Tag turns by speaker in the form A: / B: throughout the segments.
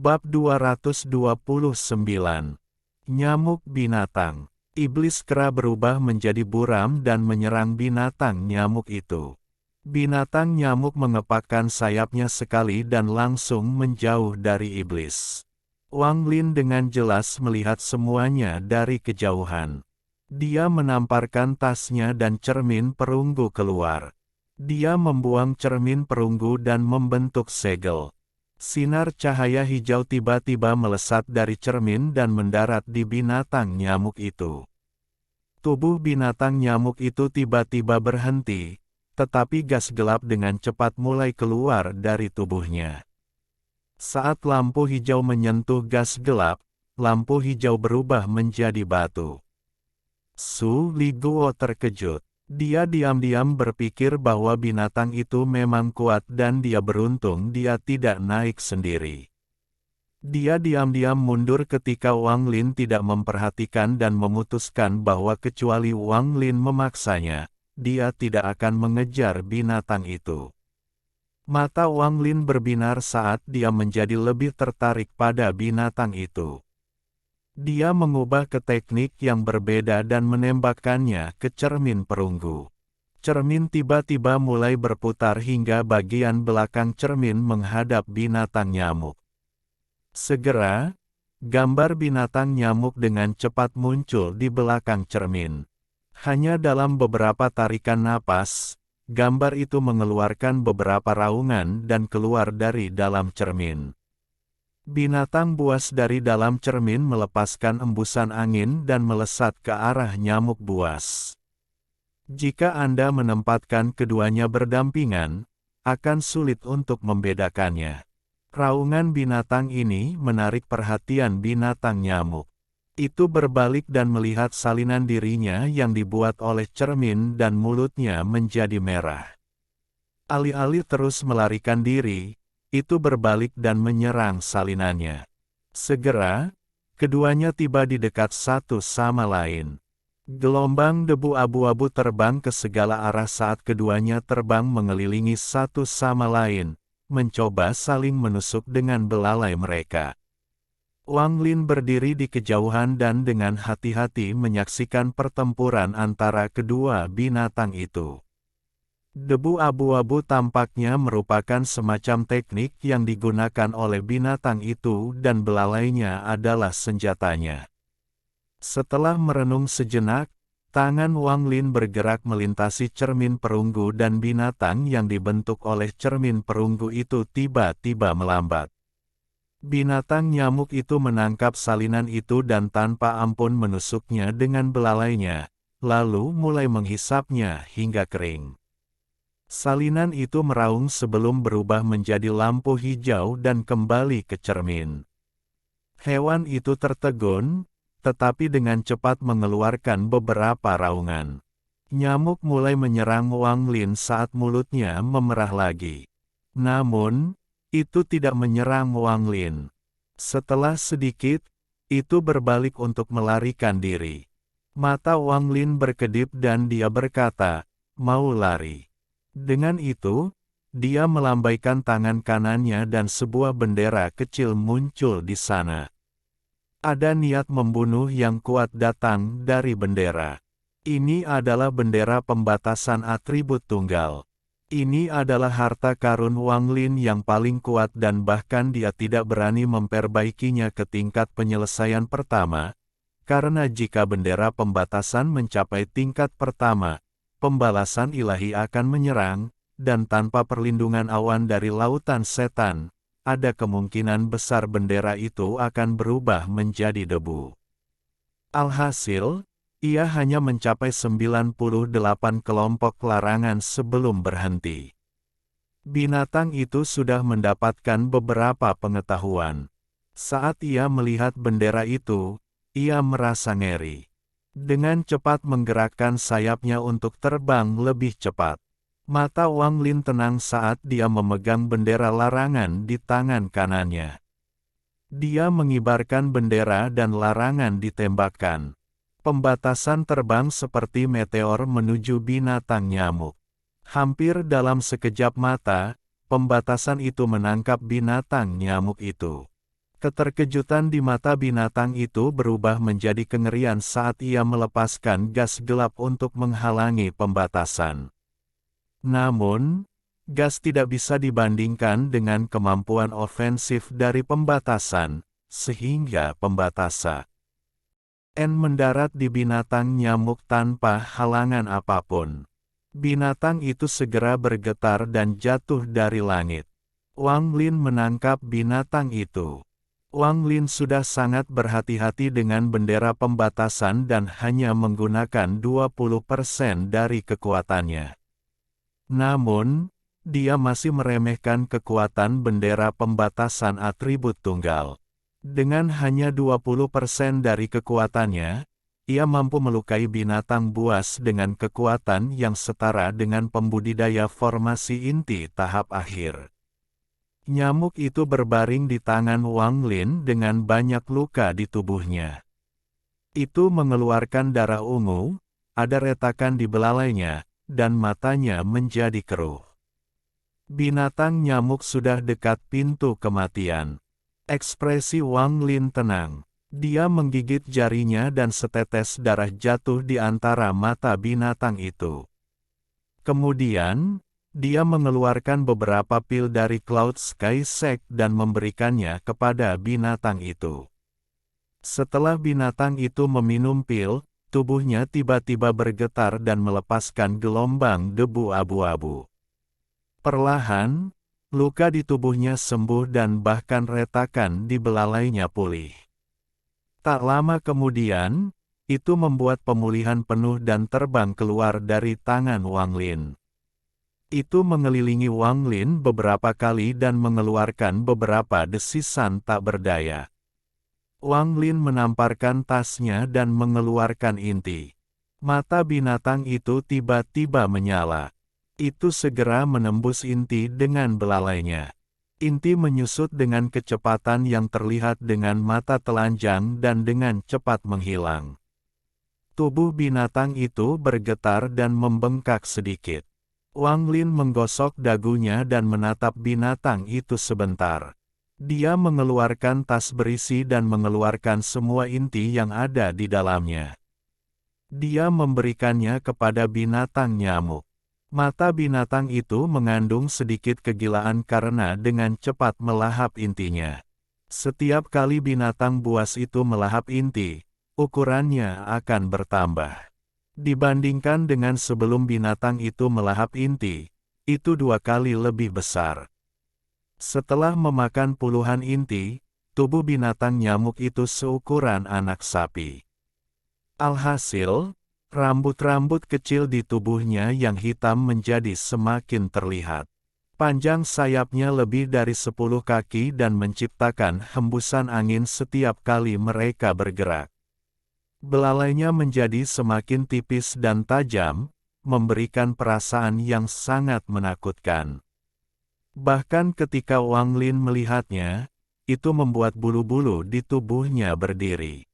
A: Bab 229. Nyamuk binatang. Iblis kera berubah menjadi buram dan menyerang binatang nyamuk itu. Binatang nyamuk mengepakkan sayapnya sekali dan langsung menjauh dari iblis. Wang Lin dengan jelas melihat semuanya dari kejauhan. Dia menamparkan tasnya dan cermin perunggu keluar. Dia membuang cermin perunggu dan membentuk segel. Sinar cahaya hijau tiba-tiba melesat dari cermin dan mendarat di binatang nyamuk itu. Tubuh binatang nyamuk itu tiba-tiba berhenti, tetapi gas gelap dengan cepat mulai keluar dari tubuhnya. Saat lampu hijau menyentuh gas gelap, lampu hijau berubah menjadi batu. Su Li Guo terkejut. Dia diam-diam berpikir bahwa binatang itu memang kuat dan dia beruntung dia tidak naik sendiri. Dia diam-diam mundur ketika Wang Lin tidak memperhatikan dan memutuskan bahwa kecuali Wang Lin memaksanya, dia tidak akan mengejar binatang itu. Mata Wang Lin berbinar saat dia menjadi lebih tertarik pada binatang itu. Dia mengubah ke teknik yang berbeda dan menembakkannya ke cermin perunggu. Cermin tiba-tiba mulai berputar hingga bagian belakang cermin menghadap binatang nyamuk. Segera, gambar binatang nyamuk dengan cepat muncul di belakang cermin. Hanya dalam beberapa tarikan napas, gambar itu mengeluarkan beberapa raungan dan keluar dari dalam cermin. Binatang buas dari dalam cermin melepaskan embusan angin dan melesat ke arah nyamuk buas. Jika Anda menempatkan keduanya berdampingan, akan sulit untuk membedakannya. Raungan binatang ini menarik perhatian binatang nyamuk. Itu berbalik dan melihat salinan dirinya yang dibuat oleh cermin dan mulutnya menjadi merah. Alih-alih terus melarikan diri, itu berbalik dan menyerang salinannya. Segera, keduanya tiba di dekat satu sama lain. Gelombang debu abu-abu terbang ke segala arah saat keduanya terbang mengelilingi satu sama lain, mencoba saling menusuk dengan belalai mereka. Wang Lin berdiri di kejauhan dan dengan hati-hati menyaksikan pertempuran antara kedua binatang itu. Debu abu-abu tampaknya merupakan semacam teknik yang digunakan oleh binatang itu dan belalainya adalah senjatanya. Setelah merenung sejenak, tangan Wang Lin bergerak melintasi cermin perunggu dan binatang yang dibentuk oleh cermin perunggu itu tiba-tiba melambat. Binatang nyamuk itu menangkap salinan itu dan tanpa ampun menusuknya dengan belalainya, lalu mulai menghisapnya hingga kering. Salinan itu meraung sebelum berubah menjadi lampu hijau dan kembali ke cermin. Hewan itu tertegun, tetapi dengan cepat mengeluarkan beberapa raungan. Nyamuk mulai menyerang Wang Lin saat mulutnya memerah lagi. Namun, itu tidak menyerang Wang Lin. Setelah sedikit, itu berbalik untuk melarikan diri. Mata Wang Lin berkedip dan dia berkata, "Mau lari." Dengan itu, dia melambaikan tangan kanannya dan sebuah bendera kecil muncul di sana. Ada niat membunuh yang kuat datang dari bendera. Ini adalah bendera pembatasan atribut tunggal. Ini adalah harta karun Wang Lin yang paling kuat dan bahkan dia tidak berani memperbaikinya ke tingkat penyelesaian pertama, karena jika bendera pembatasan mencapai tingkat pertama, pembalasan ilahi akan menyerang, dan tanpa perlindungan awan dari lautan setan, ada kemungkinan besar bendera itu akan berubah menjadi debu. Alhasil, ia hanya mencapai 98 kelompok larangan sebelum berhenti. Binatang itu sudah mendapatkan beberapa pengetahuan. Saat ia melihat bendera itu, ia merasa ngeri. Dengan cepat menggerakkan sayapnya untuk terbang lebih cepat. Mata Wang Lin tenang saat dia memegang bendera larangan di tangan kanannya. Dia mengibarkan bendera dan larangan ditembakkan. Pembatasan terbang seperti meteor menuju binatang nyamuk. Hampir dalam sekejap mata, pembatasan itu menangkap binatang nyamuk itu. Keterkejutan di mata binatang itu berubah menjadi kengerian saat ia melepaskan gas gelap untuk menghalangi pembatasan. Namun, gas tidak bisa dibandingkan dengan kemampuan ofensif dari pembatasan, sehingga pembatasan mendarat di binatang nyamuk tanpa halangan apapun. Binatang itu segera bergetar dan jatuh dari langit. Wang Lin menangkap binatang itu. Wang Lin sudah sangat berhati-hati dengan bendera pembatasan dan hanya menggunakan 20% dari kekuatannya. Namun, dia masih meremehkan kekuatan bendera pembatasan atribut tunggal. Dengan hanya 20% dari kekuatannya, ia mampu melukai binatang buas dengan kekuatan yang setara dengan pembudidaya formasi inti tahap akhir. Nyamuk itu berbaring di tangan Wang Lin dengan banyak luka di tubuhnya. Itu mengeluarkan darah ungu, ada retakan di belalainya, dan matanya menjadi keruh. Binatang nyamuk sudah dekat pintu kematian. Ekspresi Wang Lin tenang. Dia menggigit jarinya dan setetes darah jatuh di antara mata binatang itu. Kemudian, dia mengeluarkan beberapa pil dari Cloud Sky Sect dan memberikannya kepada binatang itu. Setelah binatang itu meminum pil, tubuhnya tiba-tiba bergetar dan melepaskan gelombang debu abu-abu. Perlahan, luka di tubuhnya sembuh dan bahkan retakan di belalainya pulih. Tak lama kemudian, itu membuat pemulihan penuh dan terbang keluar dari tangan Wang Lin. Itu mengelilingi Wang Lin beberapa kali dan mengeluarkan beberapa desisan tak berdaya. Wang Lin menamparkan tasnya dan mengeluarkan inti. Mata binatang itu tiba-tiba menyala. Itu segera menembus inti dengan belalainya. Inti menyusut dengan kecepatan yang terlihat dengan mata telanjang dan dengan cepat menghilang. Tubuh binatang itu bergetar dan membengkak sedikit. Wang Lin menggosok dagunya dan menatap binatang itu sebentar. Dia mengeluarkan tas berisi dan mengeluarkan semua inti yang ada di dalamnya. Dia memberikannya kepada binatang nyamuk. Mata binatang itu mengandung sedikit kegilaan karena dengan cepat melahap intinya. Setiap kali binatang buas itu melahap inti, ukurannya akan bertambah. Dibandingkan dengan sebelum binatang itu melahap inti, itu 2 kali lebih besar. Setelah memakan puluhan inti, tubuh binatang nyamuk itu seukuran anak sapi. Alhasil, rambut-rambut kecil di tubuhnya yang hitam menjadi semakin terlihat. Panjang sayapnya lebih dari 10 kaki dan menciptakan hembusan angin setiap kali mereka bergerak. Belalainya menjadi semakin tipis dan tajam, memberikan perasaan yang sangat menakutkan. Bahkan ketika Wang Lin melihatnya, itu membuat bulu-bulu di tubuhnya berdiri.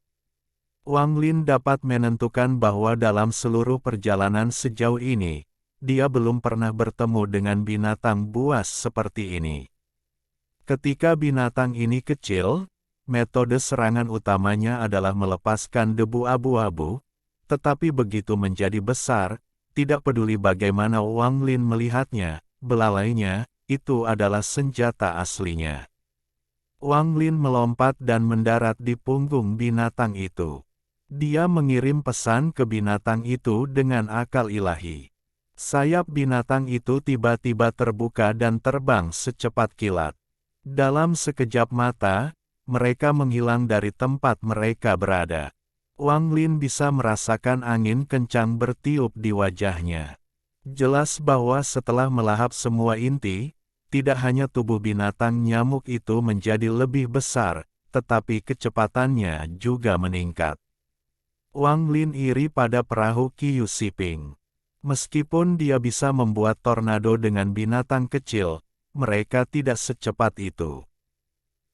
A: Wang Lin dapat menentukan bahwa dalam seluruh perjalanan sejauh ini, dia belum pernah bertemu dengan binatang buas seperti ini. Ketika binatang ini kecil, metode serangan utamanya adalah melepaskan debu abu-abu, tetapi begitu menjadi besar, tidak peduli bagaimana Wang Lin melihatnya, belalainya, itu adalah senjata aslinya. Wang Lin melompat dan mendarat di punggung binatang itu. Dia mengirim pesan ke binatang itu dengan akal ilahi. Sayap binatang itu tiba-tiba terbuka dan terbang secepat kilat. Dalam sekejap mata, mereka menghilang dari tempat mereka berada. Wang Lin bisa merasakan angin kencang bertiup di wajahnya. Jelas bahwa setelah melahap semua inti, tidak hanya tubuh binatang nyamuk itu menjadi lebih besar, tetapi kecepatannya juga meningkat. Wang Lin iri pada perahu Qiu Siping. Meskipun dia bisa membuat tornado dengan binatang kecil, mereka tidak secepat itu.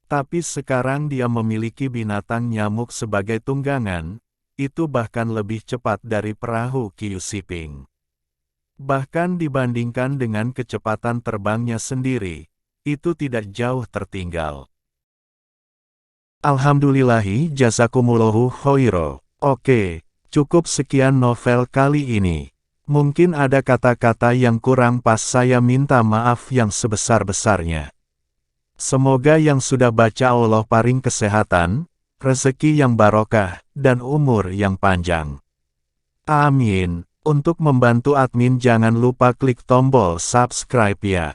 A: Tapi sekarang dia memiliki binatang nyamuk sebagai tunggangan, itu bahkan lebih cepat dari perahu Qiu Siping. Bahkan dibandingkan dengan kecepatan terbangnya sendiri, itu tidak jauh tertinggal. Alhamdulillahi jazakumullahu khairo. Oke, cukup sekian novel kali ini. Mungkin ada kata-kata yang kurang pas, saya minta maaf yang sebesar-besarnya. Semoga yang sudah baca Allah paring kesehatan, rezeki yang barokah, dan umur yang panjang. Amin. Untuk membantu admin jangan lupa klik tombol subscribe ya.